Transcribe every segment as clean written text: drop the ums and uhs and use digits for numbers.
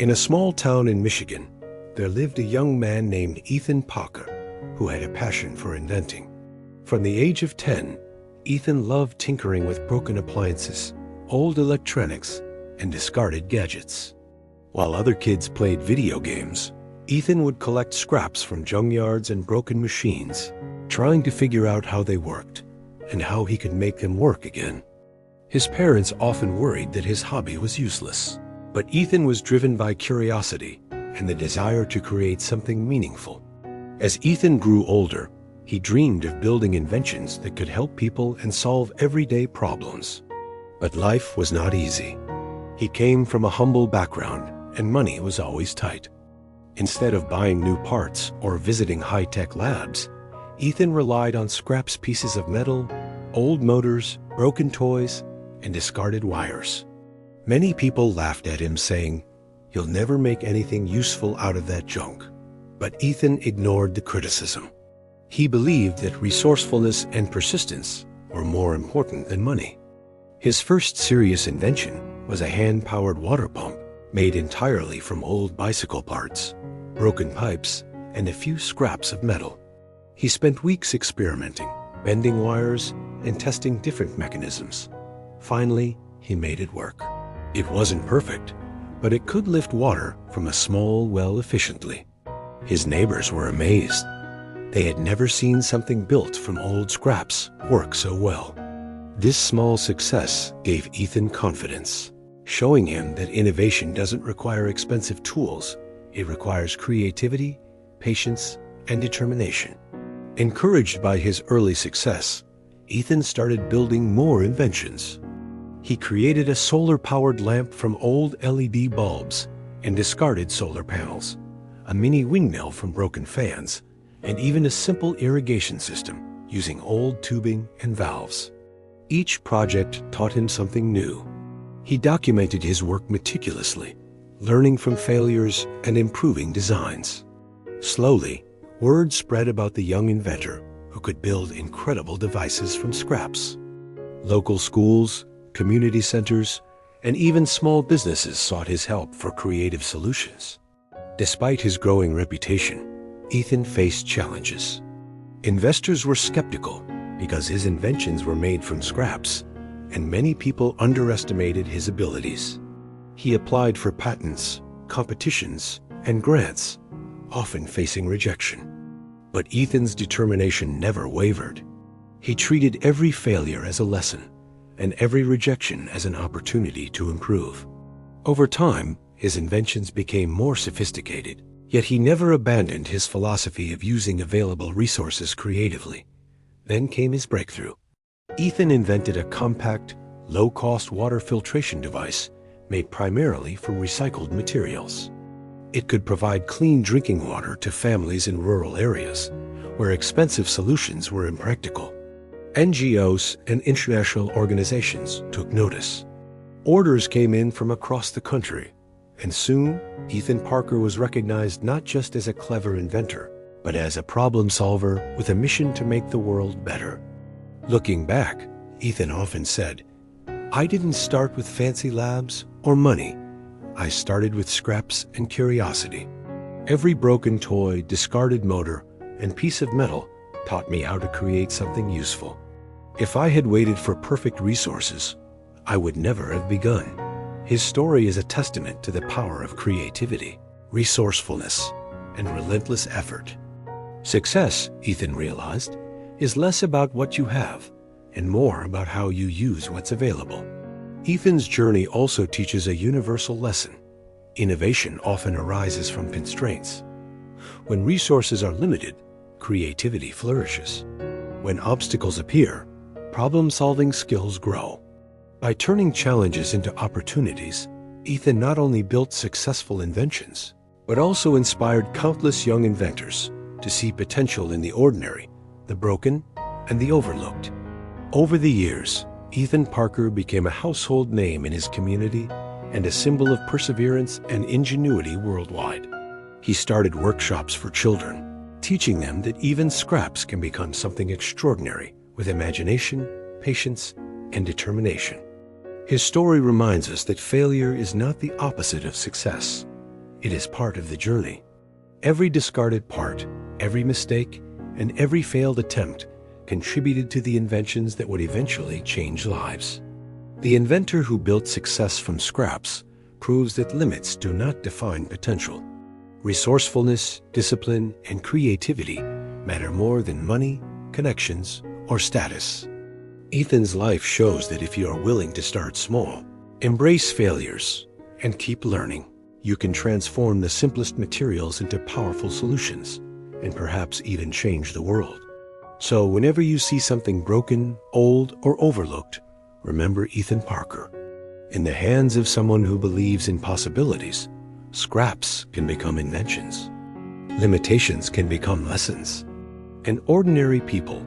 In a small town in Michigan, there lived a young man named Ethan Parker who had a passion for inventing. From the age of 10, Ethan loved tinkering with broken appliances, old electronics, and discarded gadgets. While other kids played video games, Ethan would collect scraps from junkyards and broken machines, trying to figure out how they worked and how he could make them work again. His parents often worried that his hobby was useless, but Ethan was driven by curiosity and the desire to create something meaningful. As Ethan grew older, he dreamed of building inventions that could help people and solve everyday problems. But life was not easy. He came from a humble background, and money was always tight. Instead of buying new parts or visiting high-tech labs, Ethan relied on scraps pieces of metal, old motors, broken toys, and discarded wires. Many people laughed at him, saying, "You'll never make anything useful out of that junk." But Ethan ignored the criticism. He believed that resourcefulness and persistence were more important than money. His first serious invention was a hand-powered water pump made entirely from old bicycle parts, broken pipes, and a few scraps of metal. He spent weeks experimenting, bending wires, and testing different mechanisms. Finally, he made it work. It wasn't perfect, but it could lift water from a small well efficiently. His neighbors were amazed. They had never seen something built from old scraps work so well. This small success gave Ethan confidence, showing him that innovation doesn't require expensive tools. It requires creativity, patience, and determination. Encouraged by his early success, Ethan started building more inventions. He created a solar-powered lamp from old LED bulbs and discarded solar panels, a mini windmill from broken fans, and even a simple irrigation system using old tubing and valves. Each project taught him something new. He documented his work meticulously, learning from failures and improving designs. Slowly, word spread about the young inventor who could build incredible devices from scraps. Local schools, community centers, and even small businesses sought his help for creative solutions. Despite his growing reputation, Ethan faced challenges. Investors were skeptical because his inventions were made from scraps, and many people underestimated his abilities. He applied for patents, competitions, and grants, often facing rejection. But Ethan's determination never wavered. He treated every failure as a lesson, and every rejection as an opportunity to improve. Over time, his inventions became more sophisticated, yet he never abandoned his philosophy of using available resources creatively. Then came his breakthrough. Ethan invented a compact, low-cost water filtration device made primarily from recycled materials. It could provide clean drinking water to families in rural areas, where expensive solutions were impractical. NGOs and international organizations took notice. Orders came in from across the country, and soon Ethan Parker was recognized not just as a clever inventor, but as a problem solver with a mission to make the world better. Looking back, Ethan often said, "I didn't start with fancy labs or money. I started with scraps and curiosity. Every broken toy, discarded motor, and piece of metal taught me how to create something useful. If I had waited for perfect resources, I would never have begun." His story is a testament to the power of creativity, resourcefulness, and relentless effort. Success, Ethan realized, is less about what you have and more about how you use what's available. Ethan's journey also teaches a universal lesson. Innovation often arises from constraints. When resources are limited, creativity flourishes. When obstacles appear, problem-solving skills grow. By turning challenges into opportunities, Ethan not only built successful inventions, but also inspired countless young inventors to see potential in the ordinary, the broken, and the overlooked. Over the years, Ethan Parker became a household name in his community and a symbol of perseverance and ingenuity worldwide. He started workshops for children, teaching them that even scraps can become something extraordinary with imagination, patience, and determination. His story reminds us that failure is not the opposite of success. It is part of the journey. Every discarded part, every mistake, and every failed attempt contributed to the inventions that would eventually change lives. The inventor who built success from scraps proves that limits do not define potential. Resourcefulness, discipline, and creativity matter more than money, connections, or status. Ethan's life shows that if you are willing to start small, embrace failures, and keep learning, you can transform the simplest materials into powerful solutions, and perhaps even change the world. So whenever you see something broken, old, or overlooked, remember Ethan Parker. In the hands of someone who believes in possibilities, scraps can become inventions. Limitations can become lessons. And ordinary people,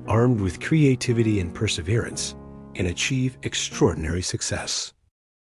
armed with creativity and perseverance, can achieve extraordinary success.